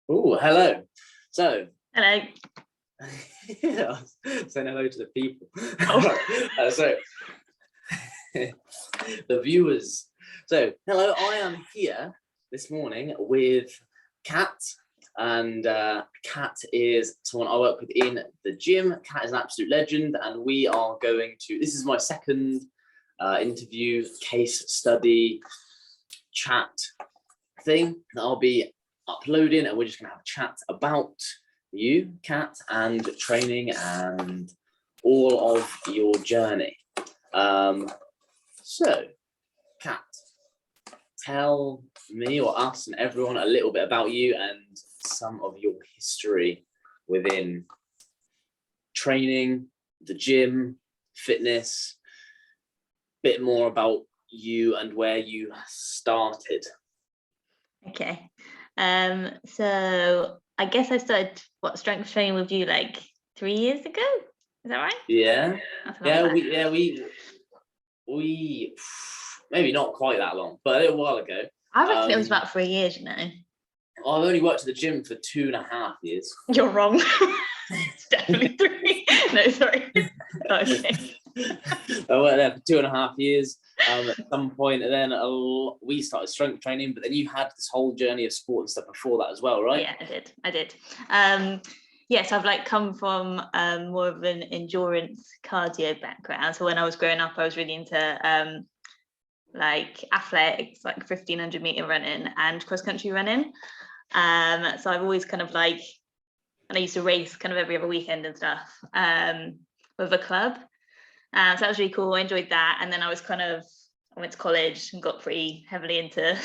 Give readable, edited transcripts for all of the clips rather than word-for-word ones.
Oh, hello. So, Hello. yeah, saying hello to the people. Oh. So, the viewers. So, hello, I am here this morning with Kat, and Kat is someone I work with in the gym. Kat is an absolute legend, and we are going to. This is my second interview, case study, chat thing that I'll be uploading, and we're just going to have a chat about you, Kat, and training and all of your journey. So, Kat, tell me or us and everyone a little bit about you and some of your history within training, the gym, fitness, a bit more about you and where you started. Okay. So I guess I started strength training with you like 3 years ago. Is that right? Yeah. Like We maybe not quite that long, but a little while ago. I reckon it was about 3 years, I've only worked at the gym for 2.5 years. You're wrong. It's definitely 3. No, sorry. Okay. I worked there for 2.5 years. At some point, and then we started strength training, but then you had this whole journey of sport and stuff before that as well, right? Yeah, I did. Yes, I've like come from more of an endurance cardio background. So when I was growing up, I was really into like athletics, like 1500 meter running and cross country running. So I've always kind of like, and I used to race kind of every other weekend and stuff with a club. So that was really cool. I enjoyed that. And then I went to college and got pretty heavily into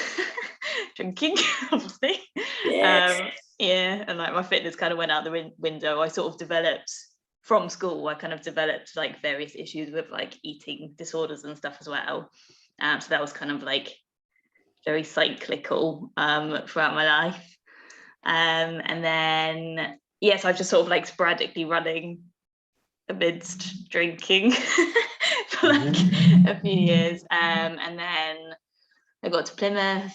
drinking, obviously. Yeah. And like my fitness kind of went out the window. I sort of developed from school. I kind of developed like various issues with like eating disorders and stuff as well. So that was kind of like very cyclical throughout my life. And then yes, I just sort of like sporadically running amidst drinking for like a few years. And then I got to Plymouth,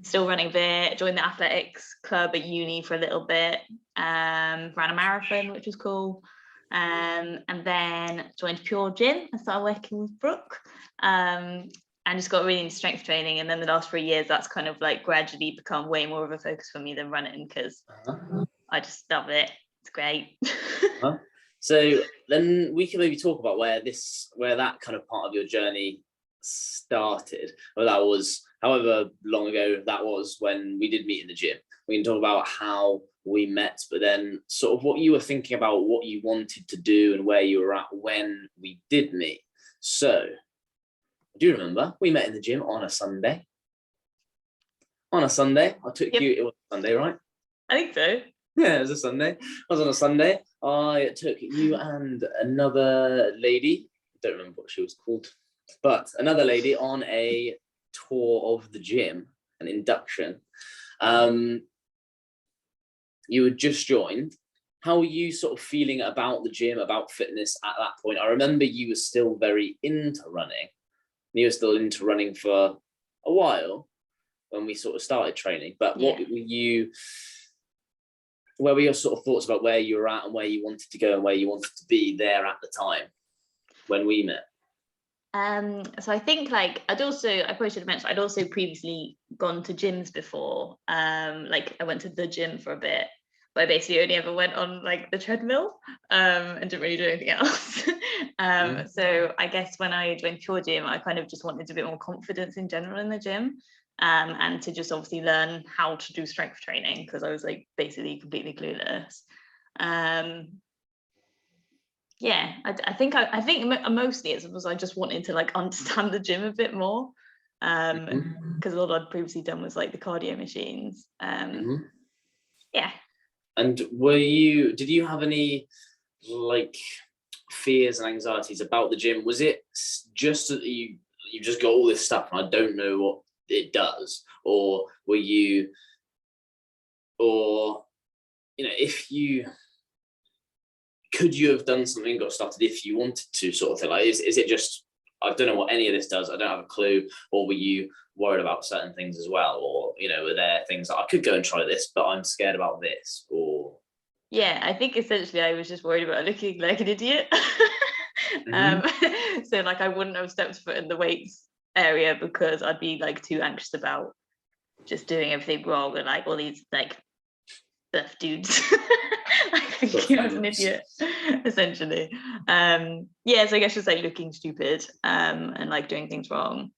still running a bit, joined the athletics club at uni for a little bit, ran a marathon, which was cool. And then joined Pure Gym. I started working with Brooke. And just got really into strength training. And then the last 3 years, that's kind of like gradually become way more of a focus for me than running because I just love it. It's great. So then we can maybe talk about where that kind of part of your journey started. Well, that was however long ago that was when we did meet in the gym. We can talk about how we met, but then sort of what you were thinking about, what you wanted to do and where you were at when we did meet. So I do remember we met in the gym on a Sunday. I took you, it was Sunday, right? I think so. Yeah, it was a Sunday. I was on a Sunday. I took you and another lady, I don't remember what she was called, but another lady on a tour of the gym, an induction. You had just joined. How were you sort of feeling about the gym, about fitness at that point? I remember you were still very into running. You were still into running for a while when we sort of started training, but what where were your sort of thoughts about where you were at and where you wanted to go and where you wanted to be there at the time when we met? So I think like I probably should have mentioned I'd also previously gone to gyms before. Like I went to the gym for a bit, but I basically only ever went on like the treadmill and didn't really do anything else. So I guess when I joined Pure Gym, I kind of just wanted a bit more confidence in general in the gym. And to just obviously learn how to do strength training because I was like basically completely clueless. I think mostly it was I just wanted to like understand the gym a bit more because all I'd previously done was like the cardio machines. Yeah. And did you have any like fears and anxieties about the gym? Was it just that you just got all this stuff and I don't know what it does, or were you, or if you could you have done something, got started if you wanted to, sort of thing? Like, is it just I don't know what any of this does. I don't have a clue. Or were you worried about certain things as well? Or, you know, were there things that I could go and try this, but I'm scared about this? Or Yeah, I think essentially I was just worried about looking like an idiot. So like I wouldn't have stepped foot in the weights area because I'd be like too anxious about just doing everything wrong and like all these like buff dudes like thinking I was an idiot essentially. Yeah, so I guess just like looking stupid and like doing things wrong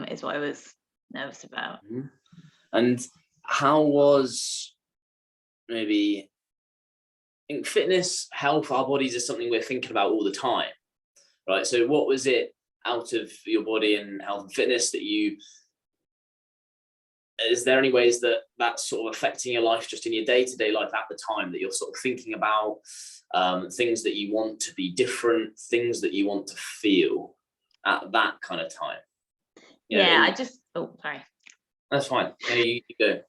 is what I was nervous about. And how was maybe, I think fitness, health, our bodies is something we're thinking about all the time, right? So what was it out of your body and health and fitness that you, is there any ways that that's sort of affecting your life just in your day-to-day life at the time that you're sort of thinking about, things that you want to be different, things that you want to feel at that kind of time? You know, I just, oh, sorry. That's fine. No, you go.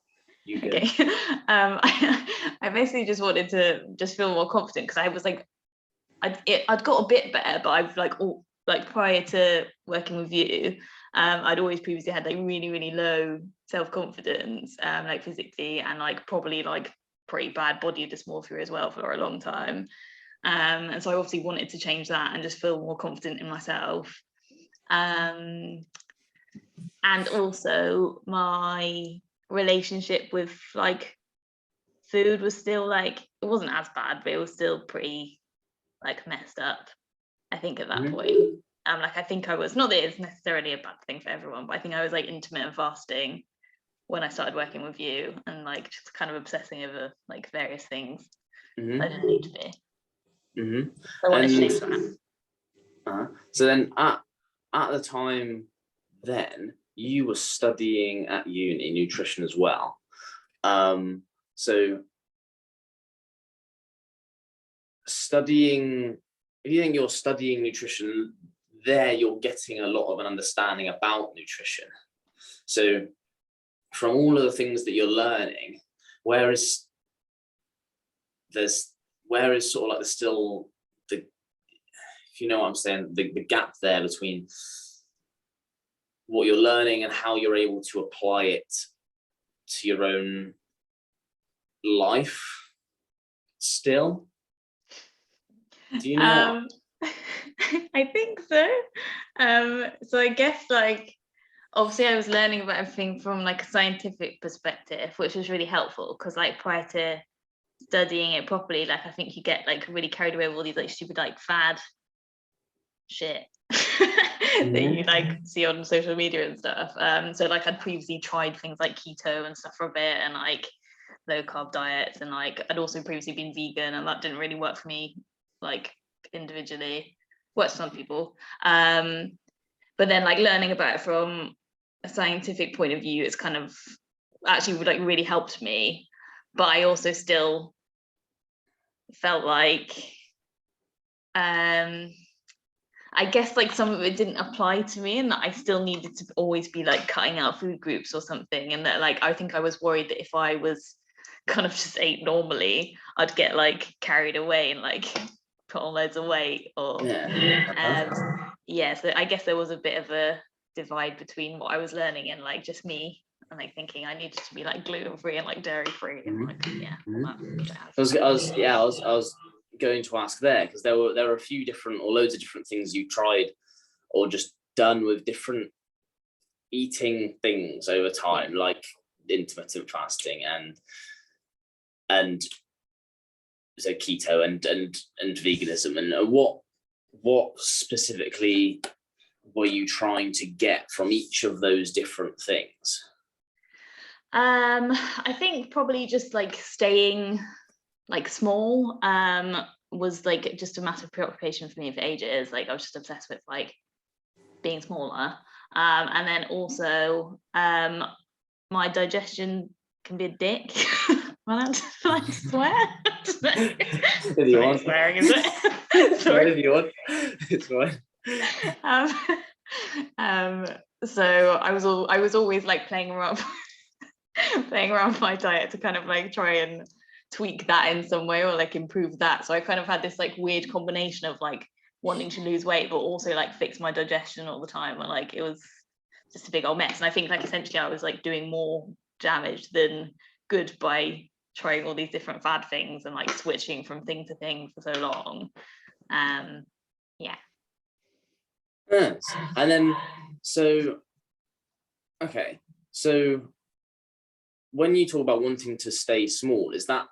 You go. Okay. I basically just wanted to just feel more confident because I was like, I'd got a bit better, but I've like prior to working with you, I'd always previously had like really, really low self-confidence, like physically, and like probably like pretty bad body dysmorphia as well for a long time. And so I obviously wanted to change that and just feel more confident in myself. And also my relationship with like food was still like, it wasn't as bad, but it was still pretty like messed up, I think, at that point. Like I think I was, not that it's necessarily a bad thing for everyone, but I think I was like intermittent fasting when I started working with you and like just kind of obsessing over like various things I didn't need to be. So I wanted to change that. So then at the time then, you were studying at uni nutrition as well. So studying, if you think you're studying nutrition there, you're getting a lot of an understanding about nutrition. So from all of the things that you're learning, where is sort of like there's still the, if you know what I'm saying, the gap there between what you're learning and how you're able to apply it to your own life still? Do you know? I think so. So I guess like obviously I was learning about everything from like a scientific perspective, which was really helpful because like prior to studying it properly, like I think you get like really carried away with all these like stupid like fad shit that you like see on social media and stuff. So like I'd previously tried things like keto and stuff for a bit and like low carb diets, and like I'd also previously been vegan and that didn't really work for me like individually. Works for some people. But then like learning about it from a scientific point of view, it's kind of actually like really helped me. But I also still felt like I guess like some of it didn't apply to me and that I still needed to always be like cutting out food groups or something, and that like I think I was worried that if I was kind of just ate normally, I'd get like carried away and like put on loads of weight or yeah, so I guess there was a bit of a divide between what I was learning and like just me and like thinking I needed to be like gluten-free and like dairy-free and like I was going to ask there because there were a few different or loads of different things you tried or just done with different eating things over time, like intermittent fasting and so keto and veganism, and what specifically were you trying to get from each of those different things? I think probably just like staying like small was like just a massive preoccupation for me for ages. Like I was just obsessed with like being smaller, and then also my digestion can be a dick. Am I to swear? If you want. Swearing, is it? Sorry. If you want. It's fine. So I was always like playing around with my diet to kind of like try and tweak that in some way or like improve that. So I kind of had this like weird combination of like wanting to lose weight, but also like fix my digestion all the time, and like it was just a big old mess. And I think like essentially I was like doing more damage than good by trying all these different fad things and like switching from thing to thing for so long. Yeah. Yes. And then okay, so when you talk about wanting to stay small, is that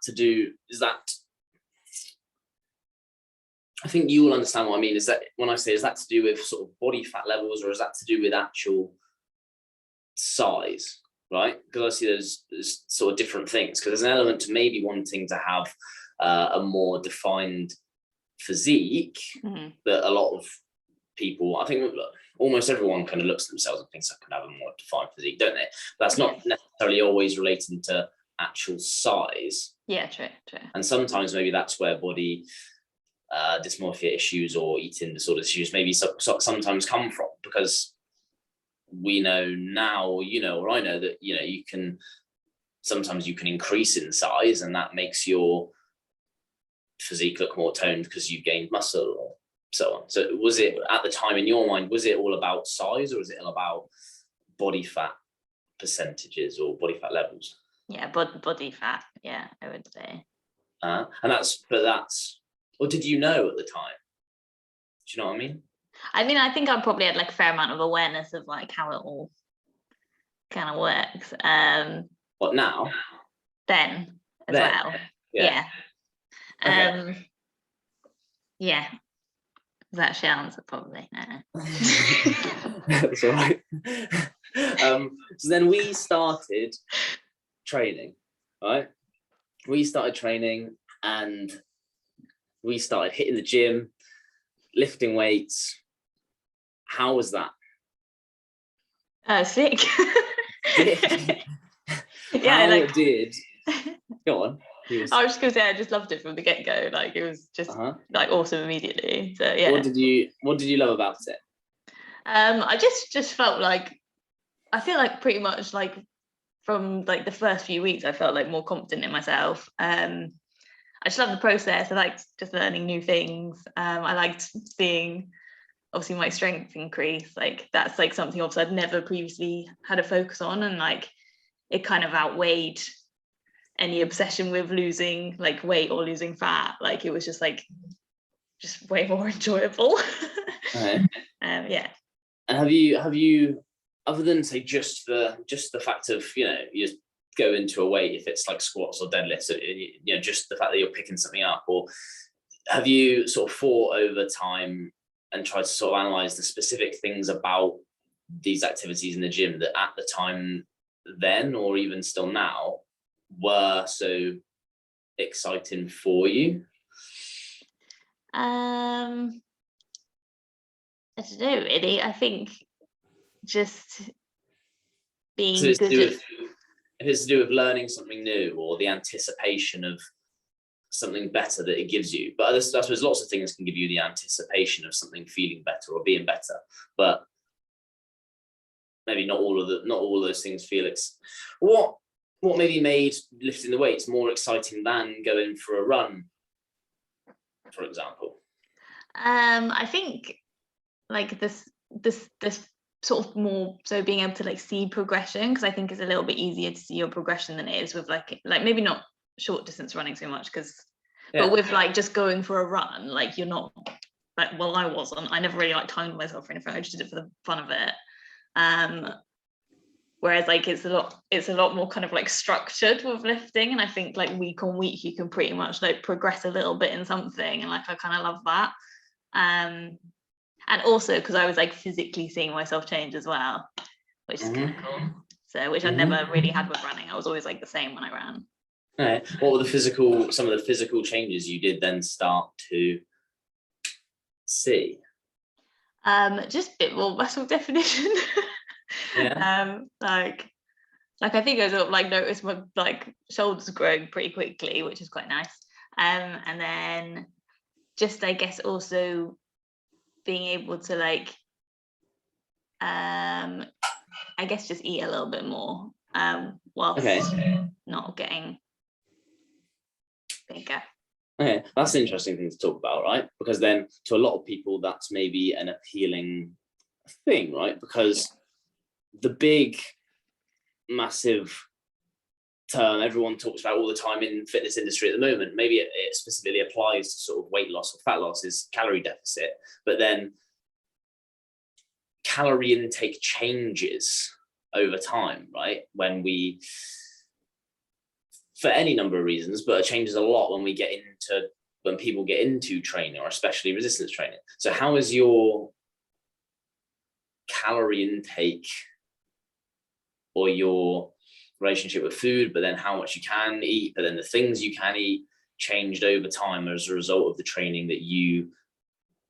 I think you will understand what I mean, is that when I say, is that to do with sort of body fat levels, or is that to do with actual size, right? Because I see there's sort of different things, because there's an element to maybe wanting to have a more defined physique that a lot of people, I think almost everyone kind of looks at themselves and thinks I can have a more defined physique, don't they? But that's not necessarily always relating to actual size. Yeah, true. And sometimes maybe that's where body dysmorphia issues or eating disorder issues maybe sometimes come from, because we know now, or I know that, you can increase in size, and that makes your physique look more toned because you've gained muscle or so on. So was it, at the time in your mind, was it all about size, or was it all about body fat percentages or body fat levels? Yeah, body fat, yeah, I would say. Or did you know at the time? Do you know what I mean? I mean, I think I probably had like a fair amount of awareness of like how it all kind of works. What now? Then as well. Yeah. Okay. Yeah. Is that your answer? Probably. No. That's all right. So then we started training, right? We started training and we started hitting the gym, lifting weights. How was that? Sick. Sick. Yeah, Go on. I was just gonna say I just loved it from the get-go. Like it was just like awesome immediately. So yeah. What did you love about it? I just felt like, I feel like pretty much like from like the first few weeks I felt like more confident in myself. I just love the process. I liked just learning new things. I liked seeing obviously my strength increase. Like that's like something else I'd never previously had a focus on, and like it kind of outweighed any obsession with losing like weight or losing fat. Like it was just like way more enjoyable. Okay. Yeah. And have you other than say just the fact of you just go into a weight, if it's like squats or deadlifts, just the fact that you're picking something up, or have you sort of thought over time and tried to sort of analyze the specific things about these activities in the gym that at the time then, or even still now, were so exciting for you? I don't know really. I think just being good if it's to do with learning something new or the anticipation of something better that it gives you. But I suppose lots of things can give you the anticipation of something feeling better or being better, but maybe not all of those things feel what maybe made lifting the weights more exciting than going for a run, for example? I think like this sort of more so being able to like see progression, because I think it's a little bit easier to see your progression than it is with like maybe not short distance running so much, but with like just going for a run, like you're not like, well, I never really like timed myself or anything. I just did it for the fun of it. Whereas like it's a lot more kind of like structured with lifting, and I think like week on week you can pretty much like progress a little bit in something, and like I kind of love that. And also because I was like physically seeing myself change as well, which is kind of cool. So which I never really had with running. I was always like the same when I ran. Right. What were some of the physical changes you did then start to see? Just a bit more muscle definition. Yeah. Like I think I sort of like noticed my like shoulders growing pretty quickly, which is quite nice. And then just I guess also being able to like I guess just eat a little bit more whilst not getting bigger. Okay, that's an interesting thing to talk about, right? Because then to a lot of people, that's maybe an appealing thing, right? Because the big, massive term everyone talks about all the time in the fitness industry at the moment, maybe it specifically applies to sort of weight loss or fat loss, is calorie deficit. But then calorie intake changes over time, right? When we, for any number of reasons, but it changes a lot when people get into training, or especially resistance training. So how is your calorie intake or your relationship with food, but then how much you can eat, but then the things you can eat, changed over time as a result of the training that you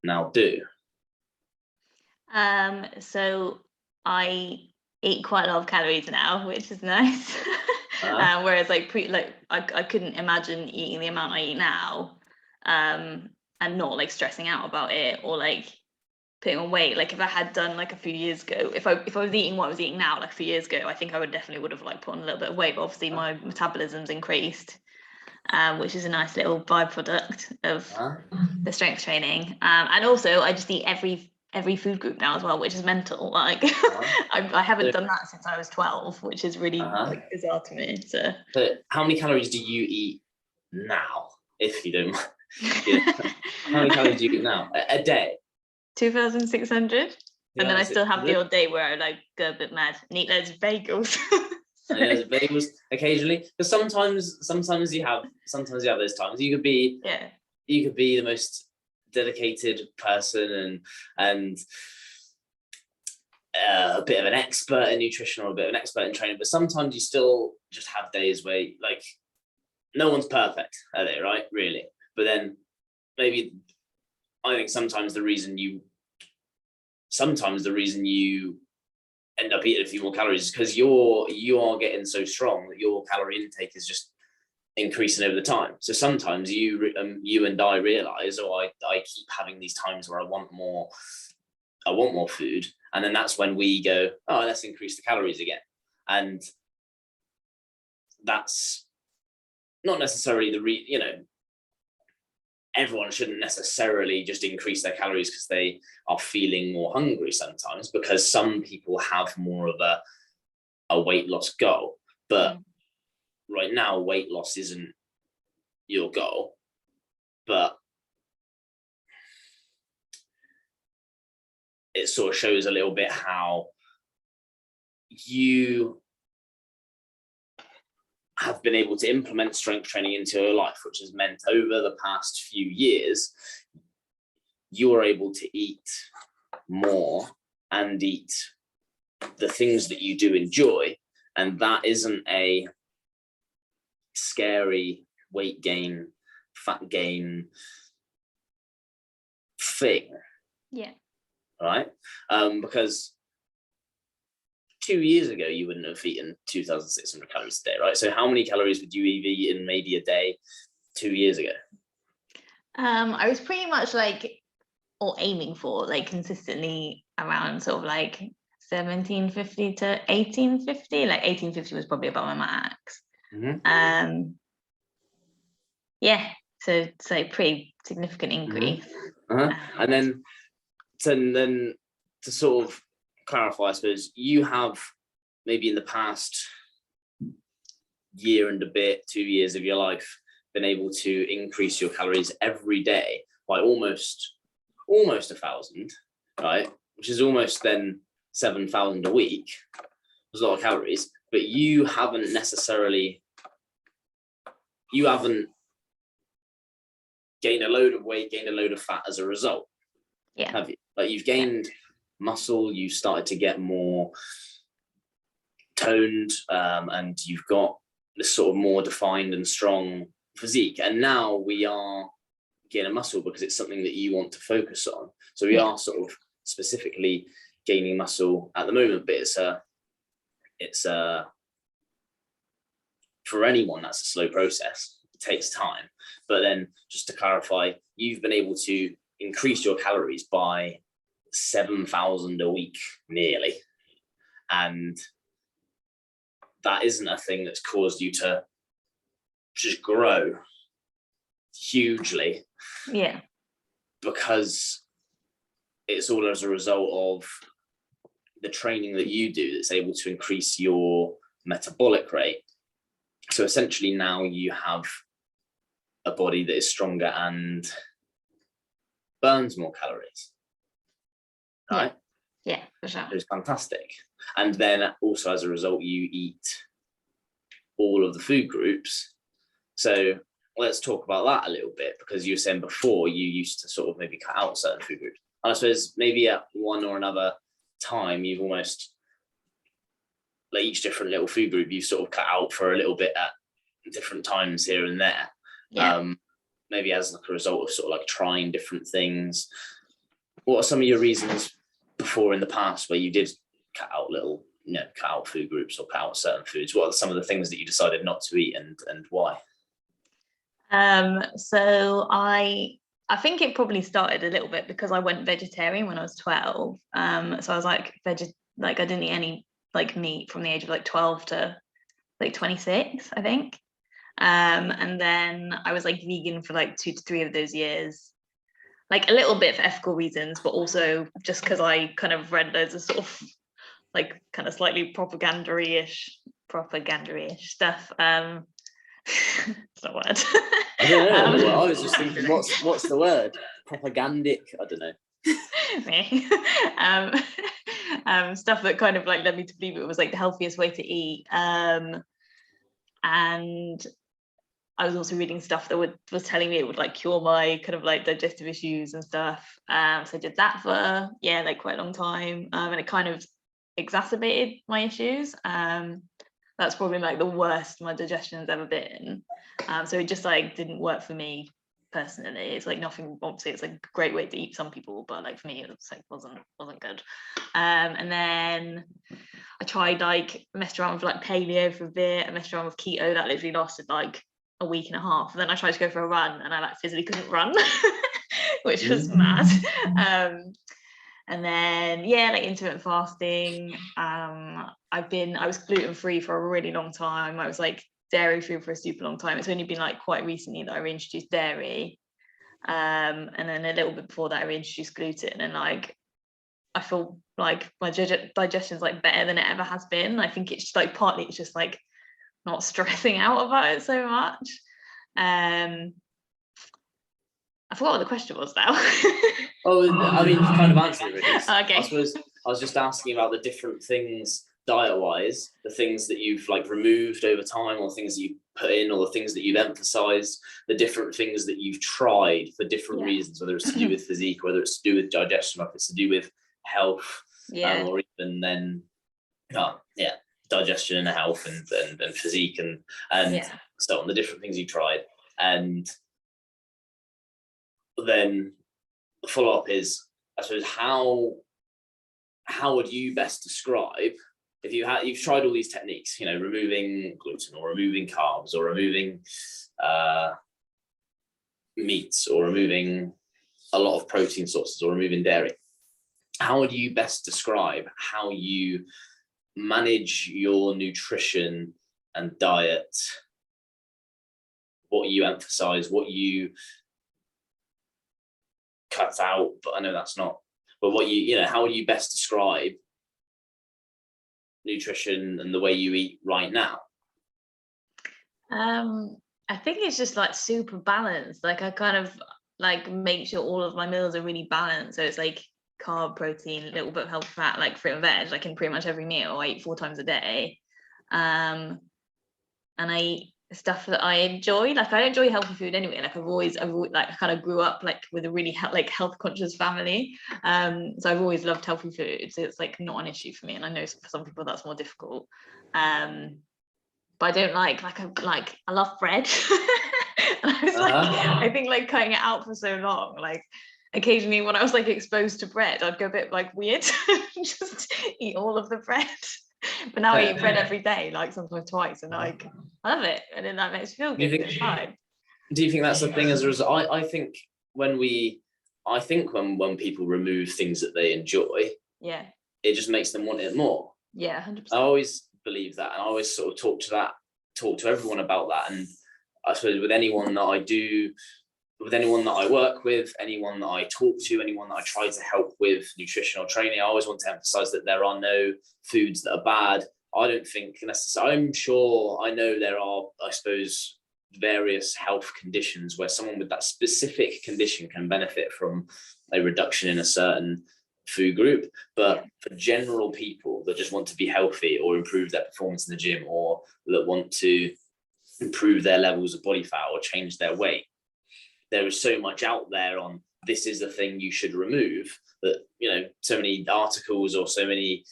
now do? So I eat quite a lot of calories now, which is nice. Whereas I couldn't imagine eating the amount I eat now, and not like stressing out about it, or like putting on weight. Like if I had done like a few years ago, if I was eating what I was eating now like a few years ago, I think I would have like put on a little bit of weight. But obviously my metabolism's increased, which is a nice little byproduct of the strength training. And also I just eat every food group now as well, which is mental. Like I haven't done that since I was 12, which is really like bizarre to me. So how many calories do you eat now, if you don't mind? How many calories do you eat now a day? 2,600. And then I still have the odd day where I like go a bit mad and eat loads of bagels. Bagels occasionally, because sometimes you have those times. You could be the most dedicated person and a bit of an expert in nutrition or a bit of an expert in training, but sometimes you still just have days where, like, no one's perfect, are they, right? Really. But then maybe I think sometimes the reason you end up eating a few more calories is because you are getting so strong that your calorie intake is just increasing over the time. So sometimes you and I realize, I keep having these times where I want more food, and then that's when we go, oh, let's increase the calories again. And that's not necessarily everyone shouldn't necessarily just increase their calories because they are feeling more hungry sometimes, because some people have more of a weight loss goal. But right now, weight loss isn't your goal, but it sort of shows a little bit how you have been able to implement strength training into your life, which has meant over the past few years, you are able to eat more and eat the things that you do enjoy. And that isn't a scary weight gain, fat gain thing. Yeah. Right? Because 2 years ago, you wouldn't have eaten 2,600 calories a day, right? So how many calories would you have eaten maybe a day 2 years ago? I was pretty much like, or aiming for like consistently around sort of like 1,750 to 1,850. Like 1,850 was probably about my max. Yeah, so it's like pretty significant increase. And then to sort of clarify, I suppose, you have maybe in the past year and a bit, 2 years of your life, been able to increase your calories every day by almost 1,000, right? Which is almost then 7,000 a week. There's a lot of calories, but you haven't gained a load of weight, gained a load of fat as a result. Yeah. Have you? Like, you've gained muscle, you've started to get more toned, and you've got this sort of more defined and strong physique. And now we are gaining muscle because it's something that you want to focus on. So we are sort of specifically gaining muscle at the moment, but it's for anyone, that's a slow process. It takes time. But then, just to clarify, you've been able to increase your calories by 7,000 a week, nearly. And that isn't a thing that's caused you to just grow hugely. Yeah. Because it's all as a result of the training that you do that's able to increase your metabolic rate. So essentially now you have a body that is stronger and burns more calories, right? Yeah, for sure. It's fantastic. And then also as a result, you eat all of the food groups. So let's talk about that a little bit, because you were saying before you used to sort of maybe cut out certain food groups. And I suppose maybe at one or another time, you've almost, like each different little food group, you've sort of cut out for a little bit at different times here and there. Yeah. Maybe as like a result of sort of like trying different things. What are some of your reasons before in the past where you did cut out little, cut out food groups or cut out certain foods? What are some of the things that you decided not to eat, and why? So I think it probably started a little bit because I went vegetarian when I was 12. So I was like I didn't eat any like meat from the age of like 12 to like 26, I think. And then I was like vegan for like 2 to 3 of those years, like a little bit for ethical reasons, but also just because I kind of read loads of sort of like kind of slightly propaganda-ish stuff. It's not a word. I don't know. Well, I was just thinking, what's the word? Propagandic? I don't know. Stuff that kind of like led me to believe it was like the healthiest way to eat. And I was also reading stuff that was telling me it would like cure my kind of like digestive issues and stuff. So I did that for like quite a long time, and it kind of exacerbated my issues. That's probably like the worst my digestion's ever been. So it just like didn't work for me personally. It's like nothing, obviously it's like a great way to eat some people, but like for me it was like wasn't good. And then I tried like messed around with like paleo for a bit. I messed around with keto. That literally lasted like a week and a half. And then I tried to go for a run and I like physically couldn't run, which was mad. And then like intermittent fasting. I was gluten-free for a really long time. I was like dairy-free for a super long time. It's only been like quite recently that I reintroduced dairy. And then a little bit before that I reintroduced gluten, and like I feel like my digestion's like better than it ever has been. I think it's like partly it's just like not stressing out about it so much. I forgot what the question was now. Oh, I mean, you kind of answered it really. Okay. I suppose I was just asking about the different things diet-wise, the things that you've like removed over time, or things that you put in, or the things that you've emphasized, the different things that you've tried for different reasons, whether it's to do with physique, whether it's to do with digestion, or if it's to do with health, or even then, digestion and health and physique and so on, the different things you tried. And then the follow-up is, I suppose, how would you best describe, if you've tried all these techniques, removing gluten or removing carbs or removing meats or removing a lot of protein sources or removing dairy, how would you best describe how you manage your nutrition and diet, what you emphasize, what you cut out, but I know that's not, but what how would you best describe nutrition and the way you eat right now? I think it's just like super balanced. Like I kind of like make sure all of my meals are really balanced. So it's like carb, protein, a little bit of healthy fat, like fruit and veg, like in pretty much every meal. I eat 4 times a day. And I eat stuff that I enjoy. Like I enjoy healthy food anyway. Like I've always like I kind of grew up like with a really health conscious family. So I've always loved healthy food. So it's like not an issue for me. And I know for some people that's more difficult. But I don't like I love bread. And I was I think like cutting it out for so long, like occasionally when I was like exposed to bread, I'd go a bit like weird, just eat all of the bread. But now I eat bread every day, like sometimes twice, and like I love it, and then that makes me feel good. It's fine. Do you think that's the thing as a result? I think when people remove things that they enjoy, it just makes them want it more. 100%. I always believe that, and I always sort of talk to everyone about that. And I suppose with anyone that I do with anyone that I work with, anyone that I talk to, anyone that I try to help with nutritional training, I always want to emphasize that there are no foods that are bad. I don't think necessarily, I'm sure, I know there are, I suppose, various health conditions where someone with that specific condition can benefit from a reduction in a certain food group. But for general people that just want to be healthy or improve their performance in the gym, or that want to improve their levels of body fat or change their weight, there is so much out there on this is the thing you should remove, that, you know, so many articles or so many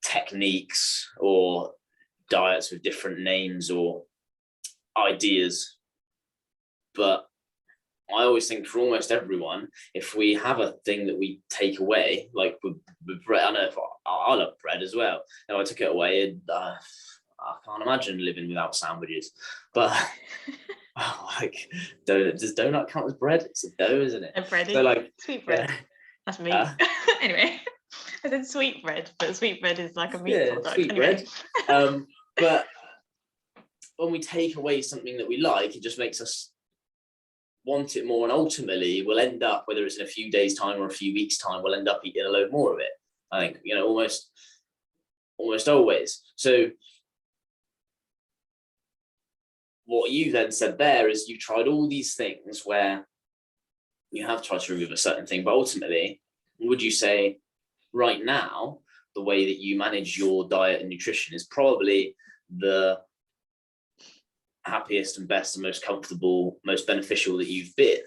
techniques or diets with different names or ideas. But I always think for almost everyone, if we have a thing that we take away, like with bread, I know I love bread as well. Now I took it away, and I can't imagine living without sandwiches. But like, does donut count as bread? It's a dough, isn't it? A bread, So like sweet bread. Yeah. That's me. Anyway, I said sweet bread, but sweet bread is like a meat product. Sweet anyway. Bread. But when we take away something that we like, it just makes us want it more, and ultimately we'll end up, whether it's in a few days time or a few weeks time, we'll end up eating a load more of it. I think, you know, almost always. So what you then said there is you tried all these things where you have tried to remove a certain thing, but ultimately, would you say right now the way that you manage your diet and nutrition is probably the happiest and best and most comfortable, most beneficial that you've been?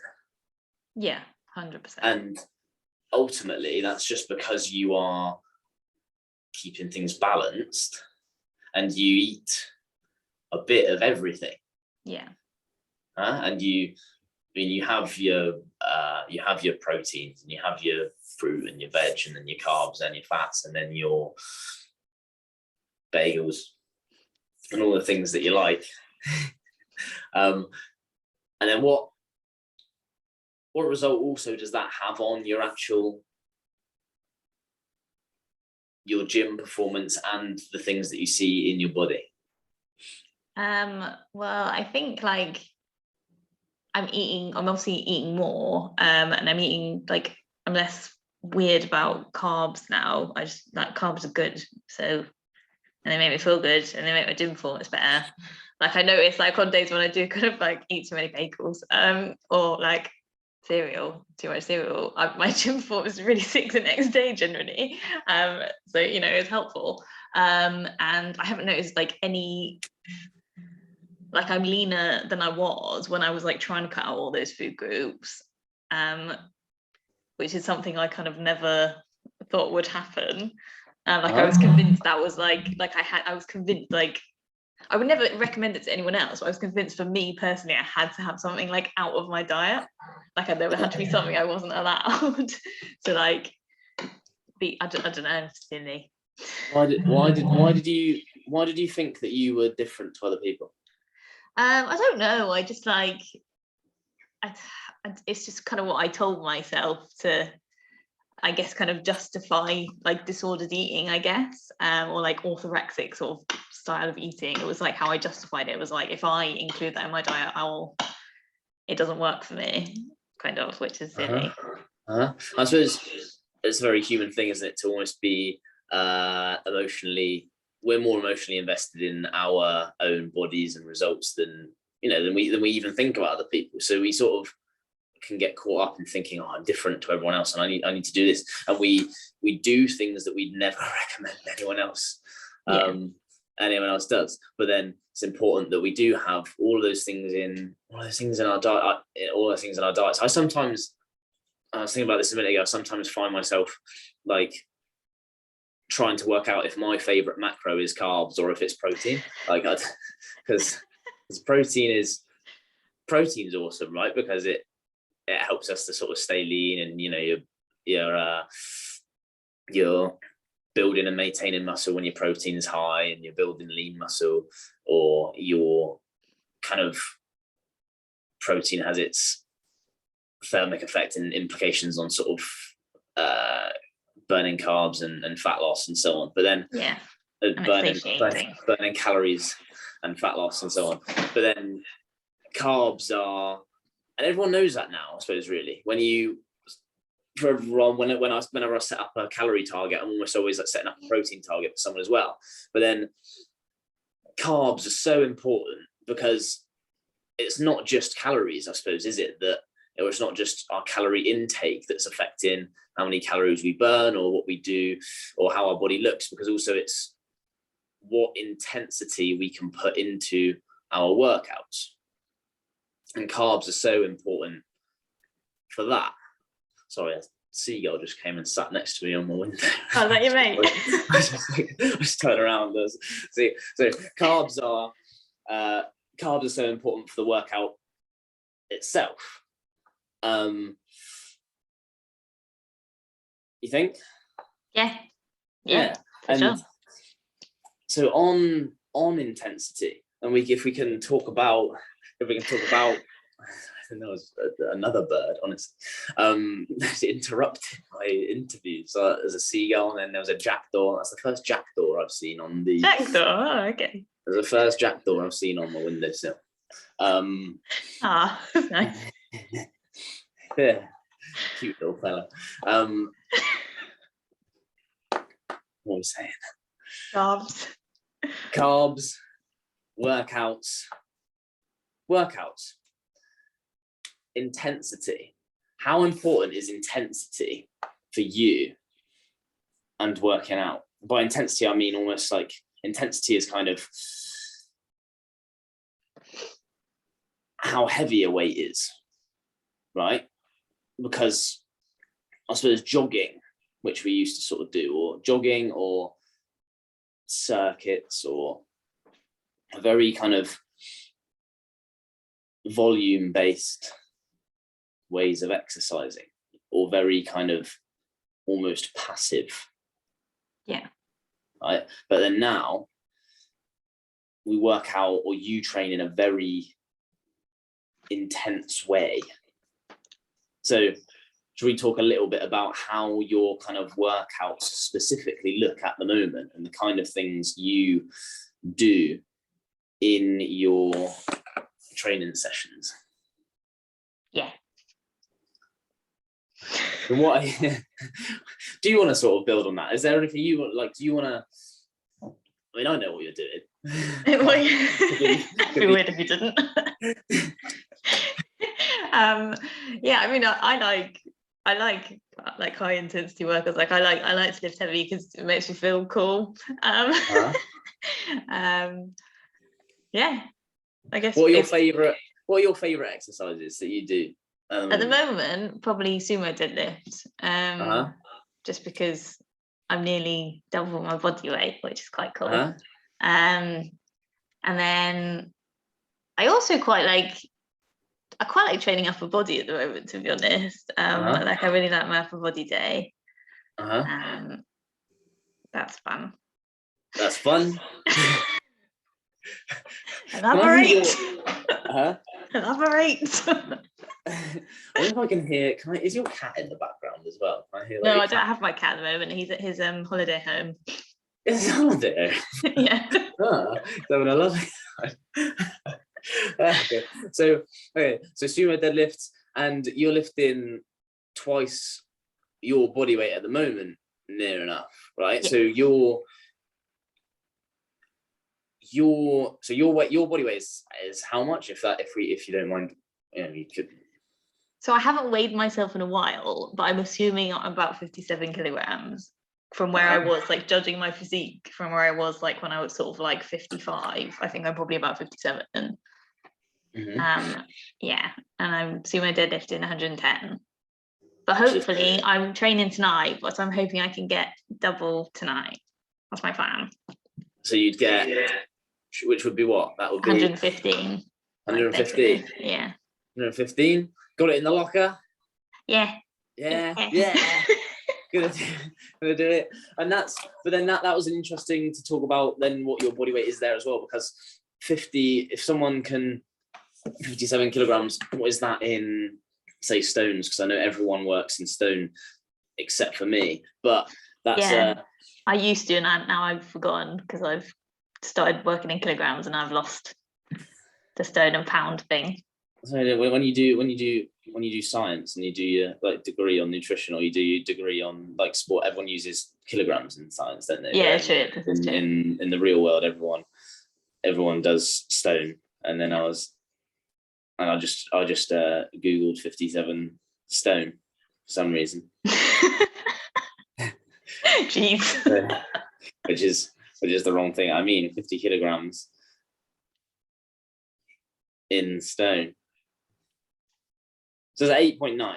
Yeah, 100%. And ultimately that's just because you are keeping things balanced and you eat a bit of everything. Yeah. And you have your proteins, and you have your fruit and your veg, and then your carbs and your fats, and then your bagels and all the things that you like. And then what result also does that have on your gym performance and the things that you see in your body? Well, I think like I'm obviously eating more, and I'm eating, like, I'm less weird about carbs now. I just, like, carbs are good, so, and they make me feel good, and they make my gym performance better. Like, I notice, like, on days when I do kind of like eat too many bagels, or like too much cereal, my gym performance is really sick the next day generally. So, you know, it's helpful. And I haven't noticed like any, like, I'm leaner than I was when I was like trying to cut out all those food groups, which is something I kind of never thought would happen. Like, I was convinced that was like I was convinced, like, I would never recommend it to anyone else, but I was convinced for me personally, I had to have something like out of my diet. Like, there had to be something I wasn't allowed to like be. I don't know, silly. Why did you think that you were different to other people? I don't know. I just like, it's just kind of what I told myself to, I guess, kind of justify like disordered eating, I guess, or like orthorexic sort of style of eating. It was like how I justified it. It was like, if I include that in my diet, it doesn't work for me, kind of, which is silly. I suppose it's a very human thing, isn't it, to almost be we're more emotionally invested in our own bodies and results than we even think about other people. So we sort of can get caught up in thinking, oh, I'm different to everyone else, and I need to do this, and we do things that we'd never recommend anyone else does. But then it's important that we do have all of those things in our diet, So I was thinking about this a minute ago, I sometimes find myself like trying to work out if my favorite macro is carbs or if it's protein, like, because protein's awesome, right? Because it helps us to sort of stay lean, and you're building and maintaining muscle when your protein is high, and you're building lean muscle, or your kind of protein has its thermic effect and implications on sort of burning carbs and fat loss and so on. But then burning calories and fat loss and so on. But then carbs are And everyone knows that now, I suppose, really. For everyone, whenever I set up a calorie target, I'm almost always like setting up a protein target for someone as well. But then carbs are so important because it's not just calories, I suppose, is it? Or it's not just our calorie intake that's affecting how many calories we burn or what we do or how our body looks, because also it's what intensity we can put into our workouts. And carbs are so important for that. Sorry, a seagull just came and sat next to me on my window. Oh, is that your mate? I just turn around. So carbs are so important for the workout itself. You think? Yeah. And sure. So on intensity, and if we can talk about I think that was another bird, honestly. Interrupted my interview. So there's a seagull, and then there was a jackdaw. That's the first jackdaw I've seen on the Jackdaw. Oh, okay. There's the first jackdaw I've seen on my windowsill. Nice. Yeah, cute little fella. What was I saying? Carbs, workouts. Intensity. How important is intensity for you and working out? By intensity, I mean almost like intensity is kind of how heavy a weight is, right? Because I suppose jogging, which we used to sort of do, or jogging or circuits, or a very kind of volume-based ways of exercising, or very kind of almost passive. Yeah. Right. But then now we work out, or you train in a very intense way. So should we talk a little bit about how your kind of workouts specifically look at the moment, and the kind of things you do in your training sessions? Yeah. And what do you want to sort of build on that? Is there anything you want? Like, do you want to? I mean, I know what you're doing. It'd be weird if you didn't. Yeah, I mean, I like high intensity workouts. Like I like to lift heavy because it makes me feel cool. Yeah, I guess. What are your favorite exercises that you do? At the moment, probably sumo deadlift. Just because I'm nearly double my body weight, which is quite cool. And then I also quite like training upper body at the moment, to be honest. Like I really like my upper body day. That's fun. That's fun. Elaborate. Elaborate. I wonder if I can hear. Is your cat in the background as well? Can I hear, like, no, I don't have my cat at the moment. He's at his holiday home. It's holiday. Yeah. Having a lovely time. Okay. So sumo deadlifts, and you're lifting twice your body weight at the moment, near enough, right? Yeah. So your body weight is how much? If you don't mind, you could. So I haven't weighed myself in a while, but I'm assuming I'm about 57 kilograms from where I was, like, judging my physique from where I was, like, when I was sort of like 55. I think I'm probably about 57. Yeah, and I'm sumo deadlifting 110. But hopefully I'm training tonight, but I'm hoping I can get double tonight. That's my plan. So you'd get, which would be what? That would be 115. 115. Yeah. 115. Got it in the locker. Yeah. Gonna do it. And that was interesting to talk about then what your body weight is there as well, because 50, if someone can 57 kilograms, what is that in, say, stones? Because I know everyone works in stone except for me, but that's I used to, and now I've forgotten because I've started working in kilograms and I've lost the stone and pound thing. So when you do science and you do your like degree on nutrition, or you do your degree on like sport, everyone uses kilograms in science, don't they? Yeah, true. In the real world, everyone does stone. And then I just googled 57 stone for some reason. Jeez. which is the wrong thing. I mean, 50 kilograms in stone. So it's 8.9.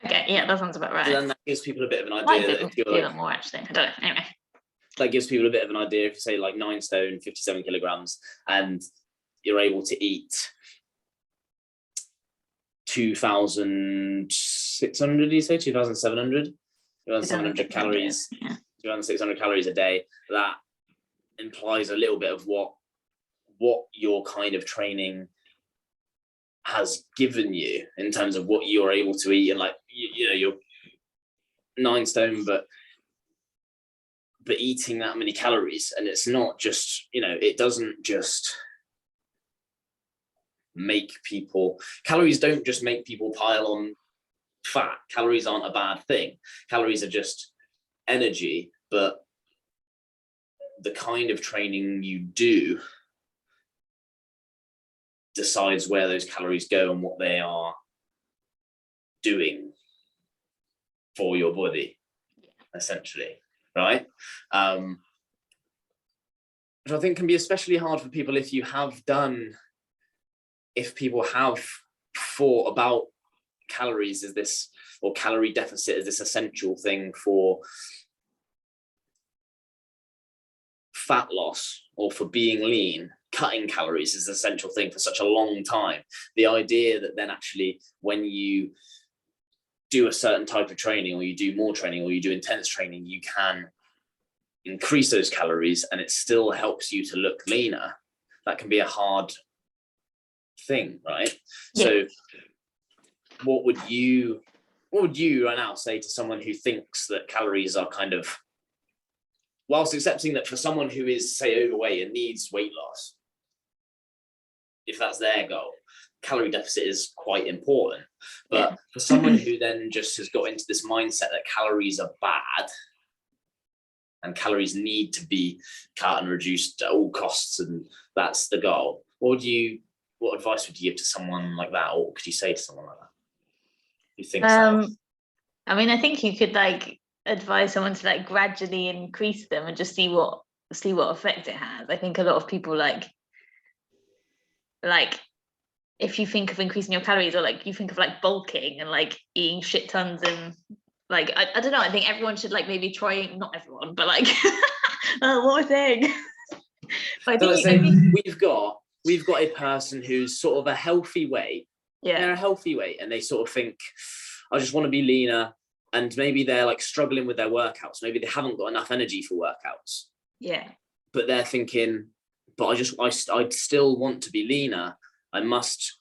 Okay, yeah, that sounds about right. So then that gives people a bit of an Might idea. be That if you're like, more actually. I don't know. Anyway. That gives people a bit of an idea if you say like 9 stone, 57 kilograms, and you're able to eat 2,600, do you say? 2,700? 2,700 calories. Yeah. 2,600 calories a day. That implies a little bit of what your kind of training has given you in terms of what you're able to eat. And like, you know, you're 9 stone, but eating that many calories. And it's not just, you know, it doesn't just make people, calories don't just make people pile on fat. Calories aren't a bad thing. Calories are just energy, but the kind of training you do decides where those calories go and what they are doing for your body, essentially, right? Which I think can be especially hard for people if people have thought about calories as this, or calorie deficit as this essential thing for fat loss or for being lean. Cutting calories is an essential thing for such a long time. The idea that then actually when you do a certain type of training, or you do more training, or you do intense training, you can increase those calories and it still helps you to look leaner. That can be a hard thing, right? Yeah. So what would you right now say to someone who thinks that calories are kind of, whilst accepting that for someone who is, say, overweight and needs weight loss, if that's their goal, calorie deficit is quite important. But for someone who then just has got into this mindset that calories are bad and calories need to be cut and reduced at all costs, and that's the goal, what advice would you give to someone like that, or what could you say to someone like that who thinks that? I mean, I think you could like advise someone to like gradually increase them and just see what effect it has. I think a lot of people like if you think of increasing your calories, or like you think of like bulking and like eating shit tons, and like I don't know, I think everyone should like maybe try, not everyone, but like what a thing. But I think we've got a person who's sort of a healthy weight. Yeah, they're a healthy weight and they sort of think, I just want to be leaner, and maybe they're like struggling with their workouts, maybe they haven't got enough energy for workouts, but they're thinking, but I still want to be leaner, I must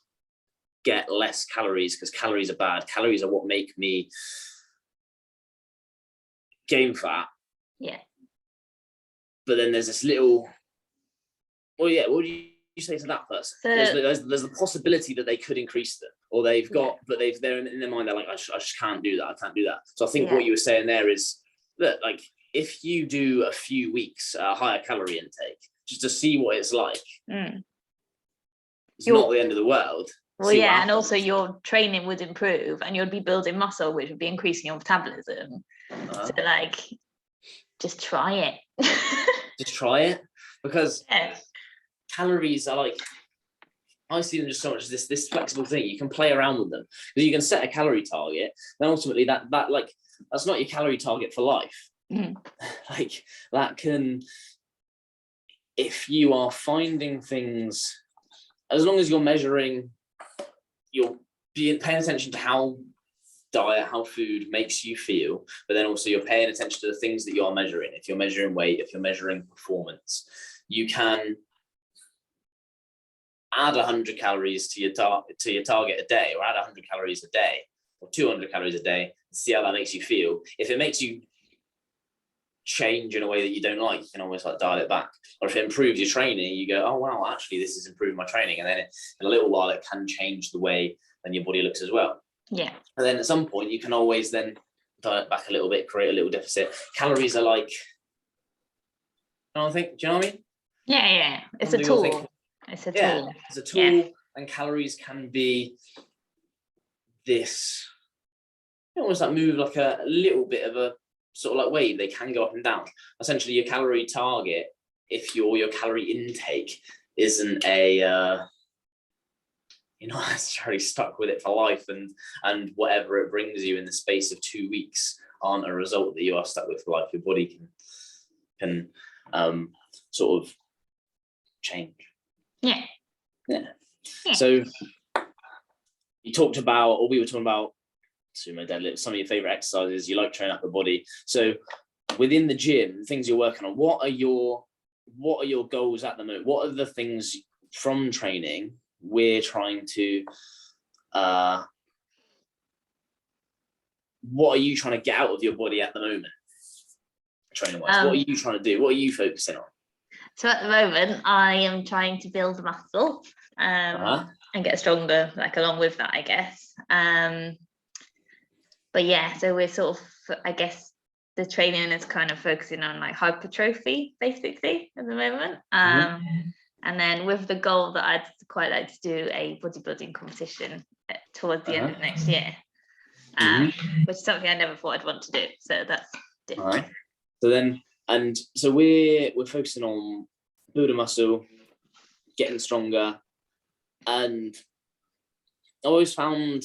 get less calories because calories are bad. Calories are what make me gain fat. Yeah. But then there's this little, what do you say to that person? There's the possibility that they could increase them, or they've got, but they're in their mind, they're like, I just can't do that. I can't do that. So I think what you were saying there is that, like, if you do a few weeks higher calorie intake just to see what it's like, it's not the end of the world. Well, yeah, and also your training would improve and you'd be building muscle, which would be increasing your metabolism. So like, just try it. Just try it, because calories are like, I see them just so much as this flexible thing. You can play around with them because you can set a calorie target. Then ultimately that like, that's not your calorie target for life. Like that can, if you are finding things, as long as you're measuring, you're paying attention to how food makes you feel, but then also you're paying attention to the things that you're measuring. If you're measuring weight, if you're measuring performance, you can add 100 calories to your target a day, or add 100 calories a day, or 200 calories a day, and see how that makes you feel. If it makes you change in a way that you don't like, you can always like dial it back. Or if it improves your training, you go, oh wow, actually this has improved my training, and then in a little while it can change the way then your body looks as well. Yeah. And then at some point you can always then dial it back a little bit, create a little deficit. Calories are like, do you know what I mean? Yeah. It's a tool. It's a tool. It's a tool, and calories can be this, almost like move like a little bit of a sort of like wave. They can go up and down. Essentially, your calorie target, if your calorie intake isn't a you're not necessarily stuck with it for life, and whatever it brings you in the space of 2 weeks aren't a result that you are stuck with for life. Your body can sort of change. Yeah. So you talked about, or we were talking about sumo deadlift, some of your favorite exercises. You like training up the body. So within the gym, things you're working on, what are your goals at the moment? What are the things from training we're trying to what are you trying to get out of your body at the moment, training wise? What are you trying to do? What are you focusing on? So at the moment I am trying to build muscle and get stronger, like along with that, I guess. But yeah, so we're sort of, I guess the training is kind of focusing on like hypertrophy basically at the moment. And then with the goal that I'd quite like to do a bodybuilding competition towards the end of next year, which is something I never thought I'd want to do. So that's different. So then, so we're focusing on building muscle, getting stronger, and I found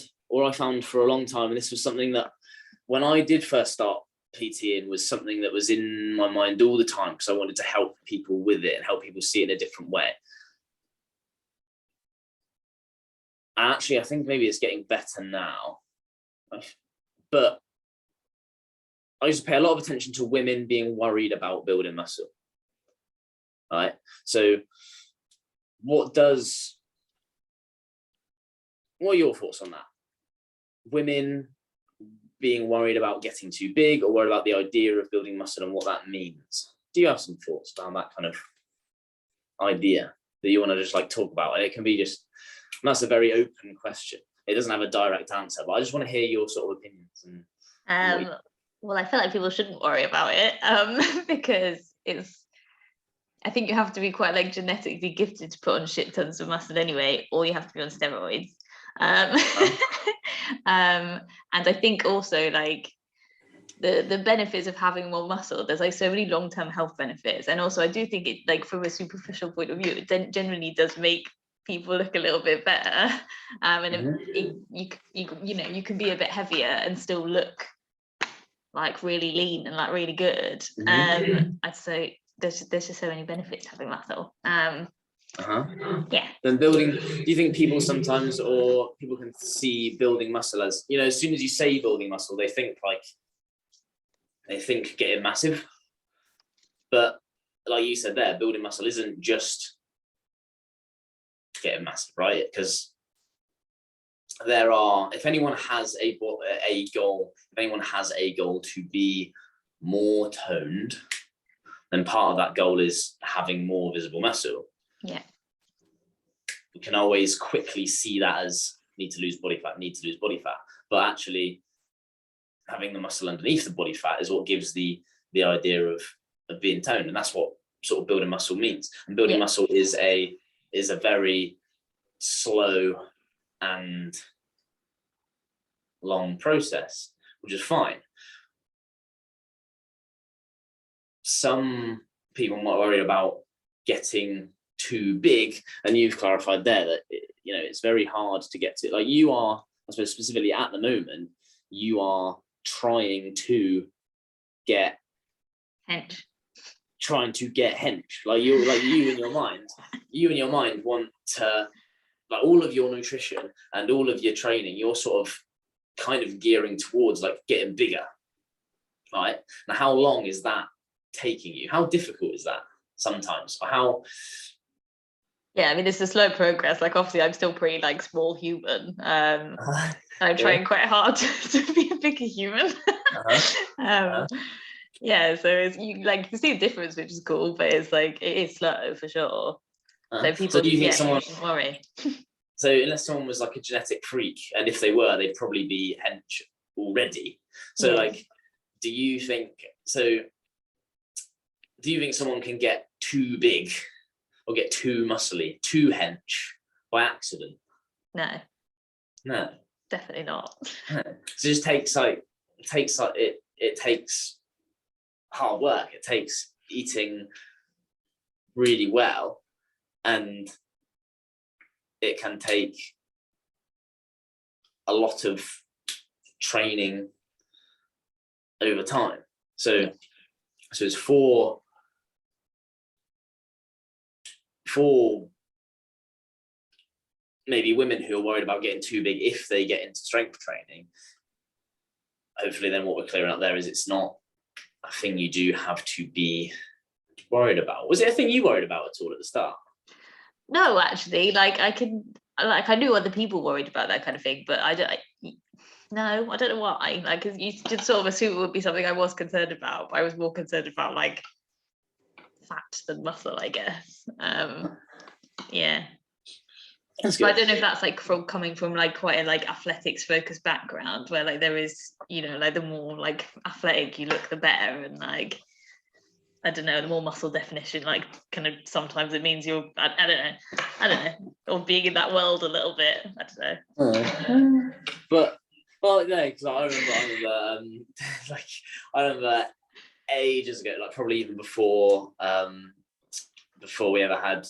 for a long time, and this was something that when I did first start PTing was something that was in my mind all the time, because I wanted to help people with it and help people see it in a different way. And actually, I think maybe it's getting better now, but I used to pay a lot of attention to women being worried about building muscle. Right. So what are your thoughts on that? Women being worried about getting too big, or worried about the idea of building muscle and what that means? Do you have some thoughts around that kind of idea that you want to just like talk about? And it can be just, that's a very open question. It doesn't have a direct answer, but I just want to hear your sort of opinions. Well, I feel like people shouldn't worry about it because I think you have to be quite like genetically gifted to put on shit tons of muscle anyway, or you have to be on steroids. And I think also like the benefits of having more muscle, there's like so many long-term health benefits, and also I do think it, like from a superficial point of view, it generally does make people look a little bit better, and you can be a bit heavier and still look like really lean and like really good. I'd say there's just so many benefits to having muscle. Yeah. Then building, do you think people sometimes, or people can see building muscle as, as soon as you say building muscle, they think getting massive, but like you said there, building muscle isn't just getting massive, right? Because if anyone has a goal, to be more toned, then part of that goal is having more visible muscle. Yeah. We can always quickly see that as need to lose body fat. But actually having the muscle underneath the body fat is what gives the idea of being toned. And that's what sort of building muscle means. And building muscle is a very slow and long process, which is fine. Some people might worry about getting too big, and you've clarified there that it's very hard to get to. Like you are, I suppose specifically at the moment, you are trying to get hench. Like you in your mind want to, like all of your nutrition and all of your training, you're sort of kind of gearing towards like getting bigger, right? Now, how long is that taking you? How difficult is that sometimes? Or how? Yeah, I mean, it's a slow progress. Like, obviously, I'm still pretty like small human. I'm trying quite hard to be a bigger human. Yeah, so it's you like you can see the difference, which is cool, but it's like it is slow for sure. So people, do you think people should worry. So unless someone was like a genetic freak, and if they were, they'd probably be hench already. So Yeah. like, do you think someone can get too big or get too muscly, too hench by accident? No, definitely not. No. So it just takes it takes hard work. It takes eating really well, and it can take a lot of training over time. So it's for maybe women who are worried about getting too big if they get into strength training. Hopefully then what we're clearing up there is it's not a thing you do have to be worried about. Was it a thing you worried about at all at the start? No, actually, like I knew other people worried about that kind of thing, but I don't know why. Like, cause you just sort of assume it would be something I was concerned about, but I was more concerned about like fat than muscle, I guess. Yeah. That's But good. I don't know if that's like from coming from like quite a like athletics focused background where like there is, you know, like the more like athletic you look, the better, and like I don't know, the more muscle definition, like kind of sometimes it means you're I don't know, or being in that world a little bit. I don't know. But well, no, because I remember ages ago, like probably even before we ever had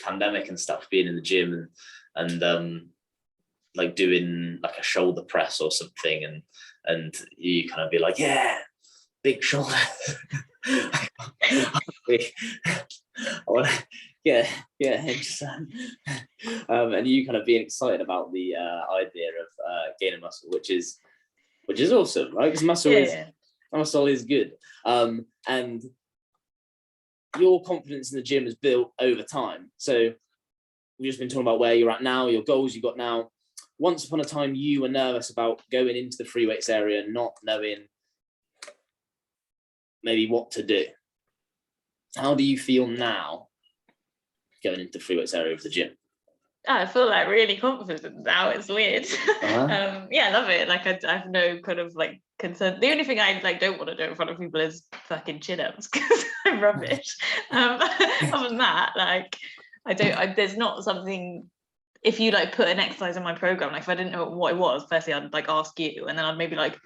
pandemic and stuff, being in the gym and like doing like a shoulder press or something, and you kind of be like, yeah, big shoulder. Yeah, and you kind of being excited about the idea of gaining muscle, which is awesome, right? Because muscle is good, and your confidence in the gym is built over time. So we've just been talking about where you're at now, your goals you got now. Once upon a time, you were nervous about going into the free weights area, not knowing maybe what to do. How do you feel now going into the free weights area of the gym? I feel like really confident now. It's weird. Yeah, I love it. Like I have no kind of like concern. The only thing I like don't want to do in front of people is fucking chin-ups because I'm rubbish. Other than that, like there's not something. If you like put an exercise in my program, like if I didn't know what it was, firstly I'd like ask you, and then I'd maybe like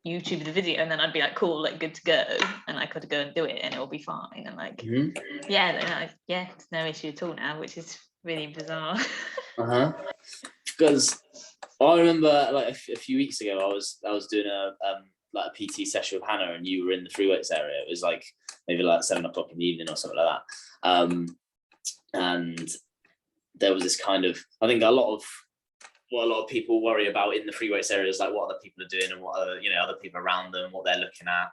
YouTube the video, and then I'd be like, cool, like good to go, and I could go and do it, and it'll be fine. And like, yeah, it's no issue at all now, which is really bizarre. Because I remember like a few weeks ago, I was doing a PT session with Hannah, and you were in the free weights area. It was like maybe like 7 o'clock in the evening or something like that. And there was this kind of, I think what a lot of people worry about in the free weights area is like what other people are doing and what other people around them, what they're looking at,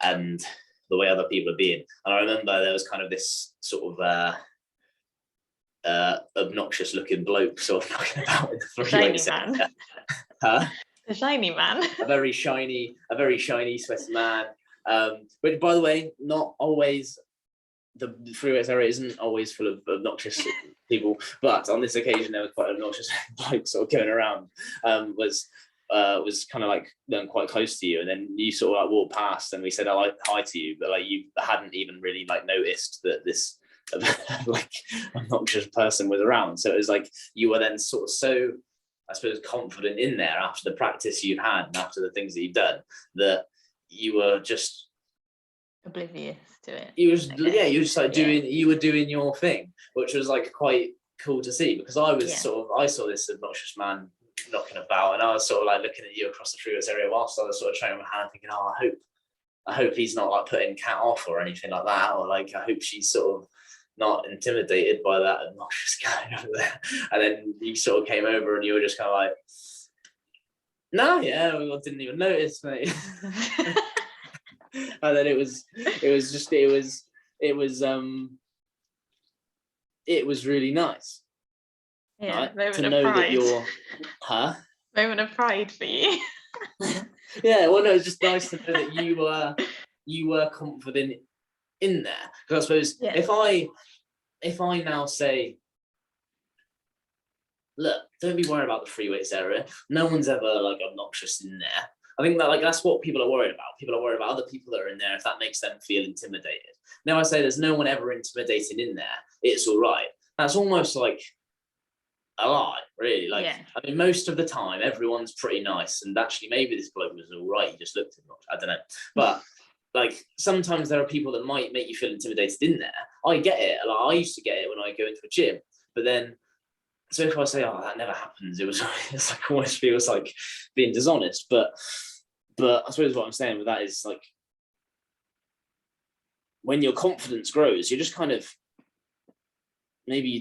and the way other people are being. And I remember there was kind of this sort of obnoxious looking bloke sort of knocking about in the free weights area. The shiny man. a very shiny sweaty man. But by the way, not always. The free weights area isn't always full of obnoxious people, but on this occasion there was quite an obnoxious bloke sort of going around. Was kind of like then quite close to you, and then you sort of like walked past, and we said hi to you, but like you hadn't even really like noticed that this like obnoxious person was around. So it was like you were then sort of so, I suppose, confident in there after the practice you'd had and after the things that you'd done that you were just oblivious to it. You were just like you were doing your thing, which was like quite cool to see, because I saw this obnoxious man knocking about, and I was sort of like looking at you across the free weights area whilst I was sort of training with Hannah, thinking, oh, I hope he's not like putting Kat off or anything like that, or like I hope she's sort of not intimidated by that obnoxious guy over there. And then you sort of came over and you were just kind of like, no, yeah, I didn't even notice, mate. And then it was really nice. Yeah, right? To know pride. That you're moment of pride for you. Yeah, well, no, it's just nice to know that you were confident in there. Because I suppose Yeah. if I now say, look, don't be worried about the free weights area. No one's ever like obnoxious in there. I think that like that's what people are worried about. People are worried about other people that are in there if that makes them feel intimidated. Now I say there's no one ever intimidating in there. It's all right. That's almost like a lie, really. Like, Yeah. I mean, most of the time, everyone's pretty nice, and actually, maybe this bloke was all right. He just looked obnoxious. I don't know, but like sometimes there are people that might make you feel intimidated in there. I get it. Like, I used to get it when I go into a gym, but then. So if I say, "Oh, that never happens," it's like almost feels like being dishonest. But I suppose what I'm saying with that is like when your confidence grows, you're just kind of maybe you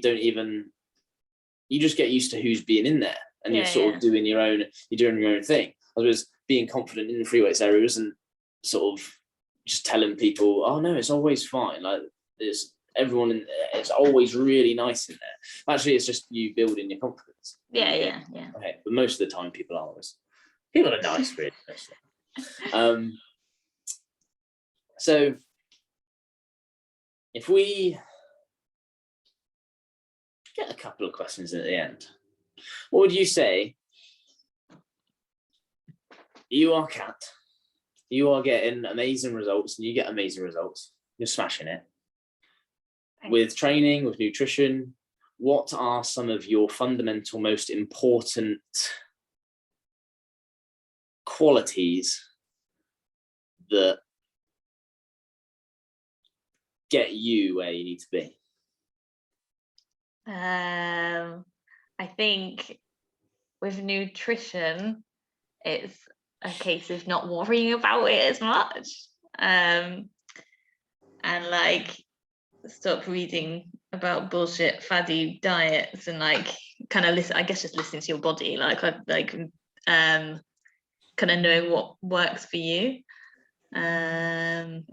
just get used to who's being in there, and you're sort of doing your own thing. I suppose being confident in the free weights area isn't sort of just telling people, "Oh no, it's always fine." Like there's everyone in there. It's always really nice in there. Actually, it's just you building your confidence. Yeah. Okay, but most of the time, people are nice, really. So if we get a couple of questions at the end, what would you say? You are Kat. You are getting amazing results, and you get amazing results. You're smashing it. Thanks. With training, with nutrition. What are some of your fundamental, most important qualities that get you where you need to be? I think with nutrition, it's a case of not worrying about it as much, and like stop reading about bullshit faddy diets and like kind of listen. I guess just listening to your body, kind of knowing what works for you. Okay.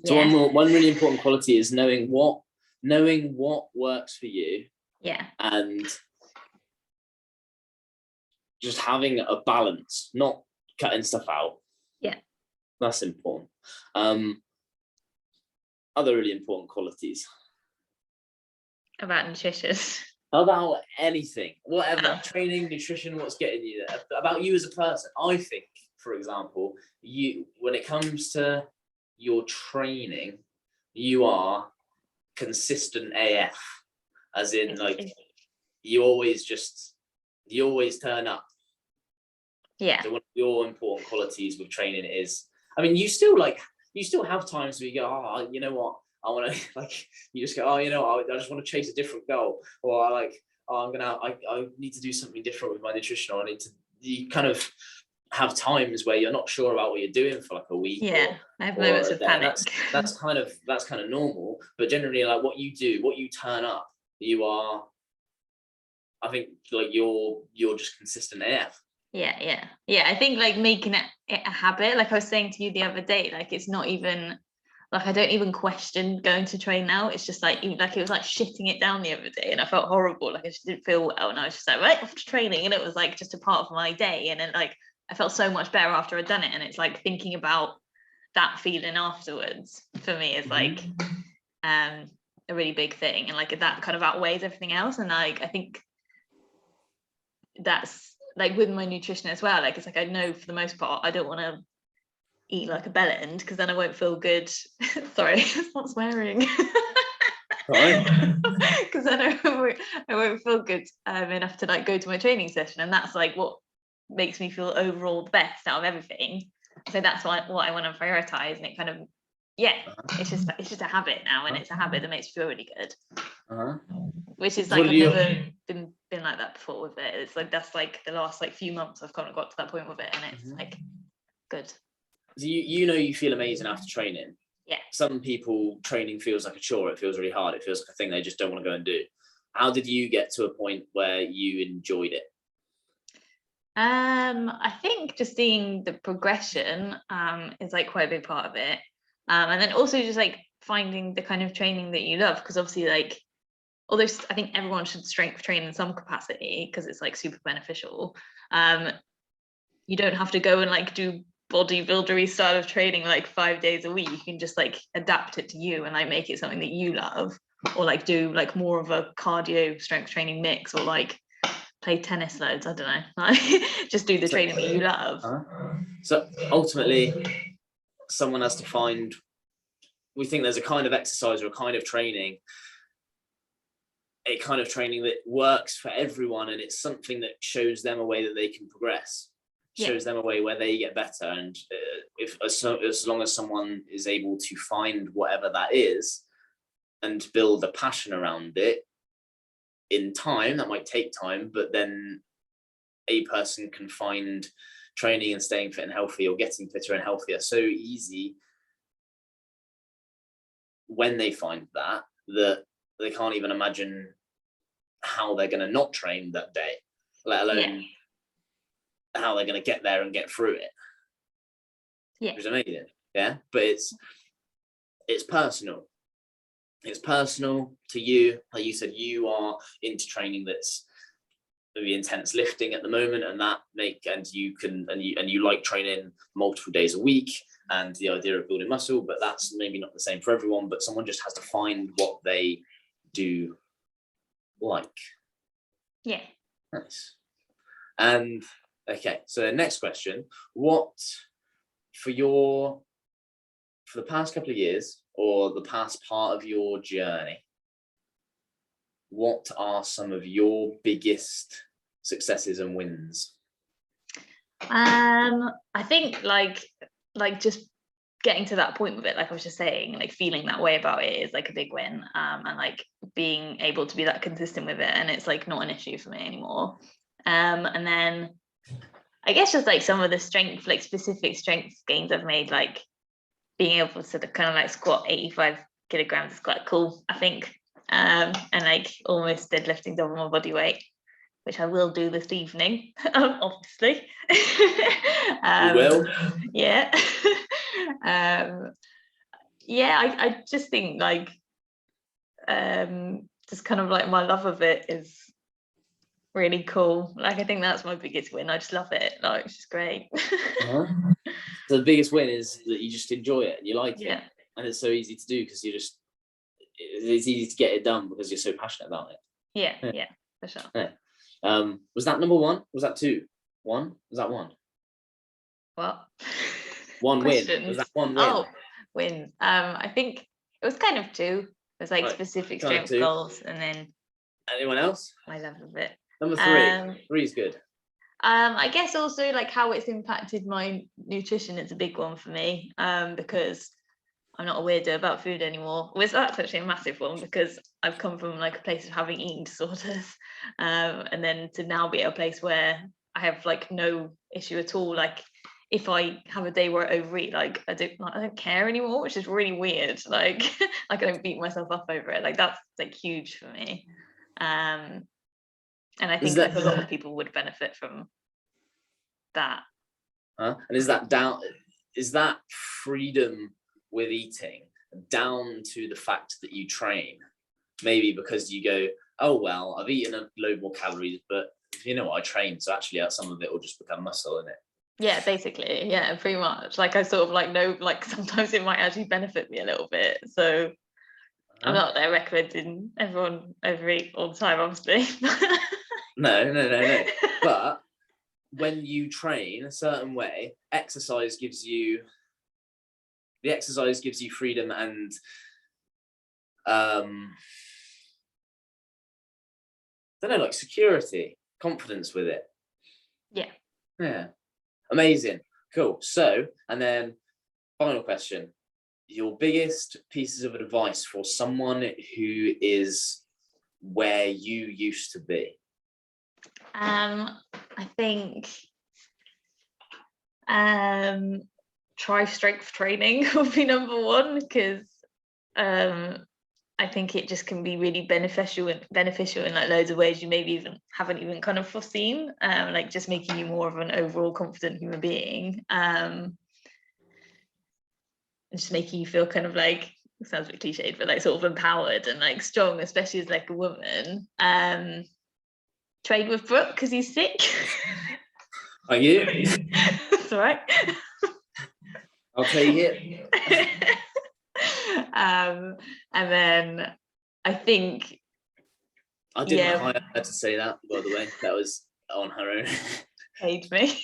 So one really important quality is knowing what works for you. Yeah. And just having a balance, not cutting stuff out. Yeah. That's important. Other really important qualities. About nutrition. About anything, whatever, training, nutrition, what's getting you there. About you as a person. I think, for example, when it comes to your training, you are consistent AF, as in like you always turn up. Yeah. So one of your important qualities with training is, I mean, you still have times where you go, oh, you know what, I want to like, you just go, oh, you know, I just want to chase a different goal, or I need to do something different with my nutrition, or you kind of have times where you're not sure about what you're doing for like a week. Yeah, I have moments of panic. That's kind of normal, but generally, like what you turn up, you are, I think, like you're just consistent AF. Yeah. I think like making it a habit, like I was saying to you the other day, like it's not even like I don't even question going to train now. It's just like it was like shitting it down the other day, and I felt horrible. Like I just didn't feel well, and I was just like right off to training, and it was like just a part of my day. And then like I felt so much better after I'd done it, and it's like thinking about that feeling afterwards for me is like a really big thing, and like that kind of outweighs everything else. And like I think that's like with my nutrition as well, like it's like I know for the most part I don't want to eat like a bell end because then I won't feel good. Sorry, stop swearing. Because then I won't feel good enough to like go to my training session, and that's like what makes me feel overall the best out of everything. So that's what I want to prioritize, and it kind of it's just a habit now, and it's a habit that makes you feel really good. Which is like I've never been like that before with it. It's like that's like the last like few months I've kind of got to that point with it, and it's like good. So you feel amazing after training. Yeah. Some people training feels like a chore. It feels really hard. It feels like a thing they just don't want to go and do. How did you get to a point where you enjoyed it? I think just seeing the progression is like quite a big part of it. And then also just like finding the kind of training that you love, because obviously like although I think everyone should strength train in some capacity because it's like super beneficial. you don't have to go and like do bodybuildery style of training like 5 days a week. You can just like adapt it to you and like make it something that you love, or like do like more of a cardio strength training mix, or like play tennis loads. I don't know, like just do the training that you love. So ultimately, someone has to find, we think there's a kind of exercise or a kind of training that works for everyone, and it's something that shows them a way that they can progress, shows them a way where they get better. And if as long as someone is able to find whatever that is and build a passion around it, in time, that might take time, but then a person can find training and staying fit and healthy, or getting fitter and healthier, so easy when they find that they can't even imagine how they're going to not train that day, let alone how they're going to get there and get through it. Which is amazing. But it's personal. It's personal to you. Like you said, you are into training that's maybe intense lifting at the moment, and you like training multiple days a week, and the idea of building muscle, but that's maybe not the same for everyone. But someone just has to find what they do like. Nice. And okay, so the next question, what for the past couple of years, or the past part of your journey, what are some of your biggest successes and wins? I think like just getting to that point with it, like I was just saying, like feeling that way about it is like a big win, and like being able to be that consistent with it, and it's like not an issue for me anymore. And then I guess just like some of the specific strength gains I've made, like being able to kind of like squat 85 kilograms is quite cool, I think. And like almost deadlifting double my body weight, which I will do this evening, obviously. You will? Yeah. I just think like just kind of like my love of it is really cool. Like I think that's my biggest win. I just love it. Like it's just great. So the biggest win is that you just enjoy it and you like it, Yeah. and it's so easy to do because it's easy to get it done because you're so passionate about it. Yeah, for sure. Was that number one? Was that two? One? Was that one? What? One win. Was that one win? Oh, wins. I think it was kind of two. It was like specific strength goals, and then anyone else? My love of it. Number three. Three is good. I guess also like how it's impacted my nutrition is a big one for me, because I'm not a weirdo about food anymore. Well, that's actually a massive one, because I've come from like a place of having eating disorders, and then to now be at a place where I have like no issue at all. Like if I have a day where I overeat, like I don't care anymore, which is really weird. Like like I don't beat myself up over it. Like that's like huge for me. And I think like a lot of people would benefit from that. And is that freedom with eating down to the fact that you train? Maybe because you go, oh well, I've eaten a load more calories, but you know what, I train, so actually some of it will just become muscle, isn't it? Yeah, basically, yeah, pretty much. Like I sort of like know, like sometimes it might actually benefit me a little bit. So I'm not there recommending everyone overeat all the time, obviously. No. But when you train a certain way, exercise gives you freedom and I don't know, like security, confidence with it. Yeah. Amazing. Cool. So, and then final question, your biggest pieces of advice for someone who is where you used to be? I think try strength training would be number one, because I think it just can be really beneficial in like loads of ways you maybe even haven't even kind of foreseen, like just making you more of an overall confident human being, and just making you feel kind of like, it sounds a bit cliched, but like sort of empowered and like strong, especially as like a woman. Train with Brooke because he's sick. Are you? It's all right. I'll take it. And then I think I didn't Yeah. hire her to say that, by the way. That was on her own. paid me.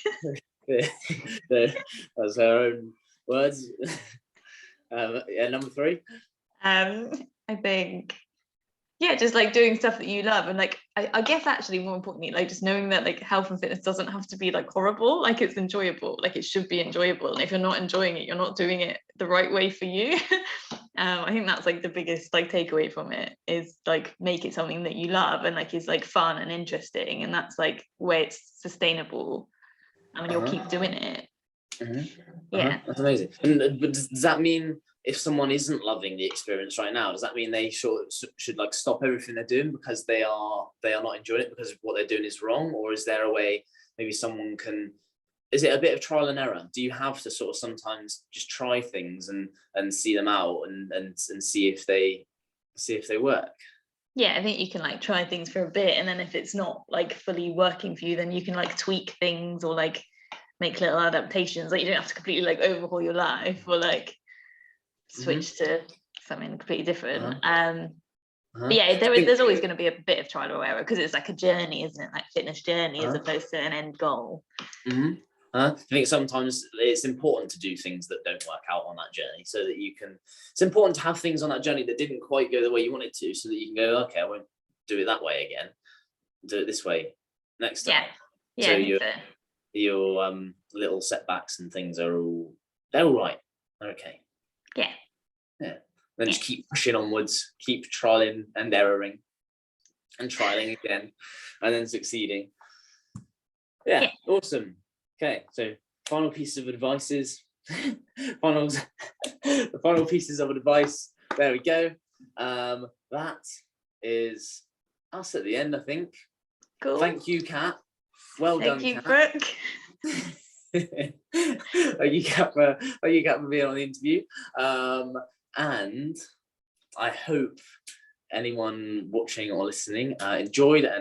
That was her own words. Yeah, number 3. I think, yeah, just like doing stuff that you love, and like I guess actually more importantly, like just knowing that like health and fitness doesn't have to be like horrible, like it's enjoyable, like it should be enjoyable, and if you're not enjoying it, you're not doing it the right way for you. I think that's like the biggest like takeaway from it, is like make it something that you love and like is like fun and interesting, and that's like where it's sustainable, and you'll keep doing it. Yeah, That's amazing. And but does that mean if someone isn't loving the experience right now, does that mean they should like stop everything they're doing because they are not enjoying it because what they're doing is wrong? Or is there a way maybe someone can, is it a bit of trial and error? Do you have to sort of sometimes just try things and see them out and see if they work? yeah, I think you can like try things for a bit, and then if it's not like fully working for you, then you can like tweak things or like make little adaptations. Like you don't have to completely like overhaul your life or like switch to something completely different. But yeah, there's always going to be a bit of trial or error, because it's like a journey, isn't it? Like fitness journey as opposed to an end goal. I think sometimes it's important to do things that don't work out on that journey, so that you can, it's important to have things on that journey that didn't quite go the way you wanted to, so that you can go, okay, I won't do it that way again, do it this way next time. Yeah, so your little setbacks and things they're all right, they're okay. Then just keep pushing onwards, keep trialing and erroring and trialing again, and then succeeding. Awesome. Okay, so final pieces of advice is the final pieces of advice, there we go. That is us at the end, I think. Cool. Thank you, Kat. Well done, Thank you, Kat. Brooke. Thank you, Kat, for being on the interview. And I hope anyone watching or listening enjoyed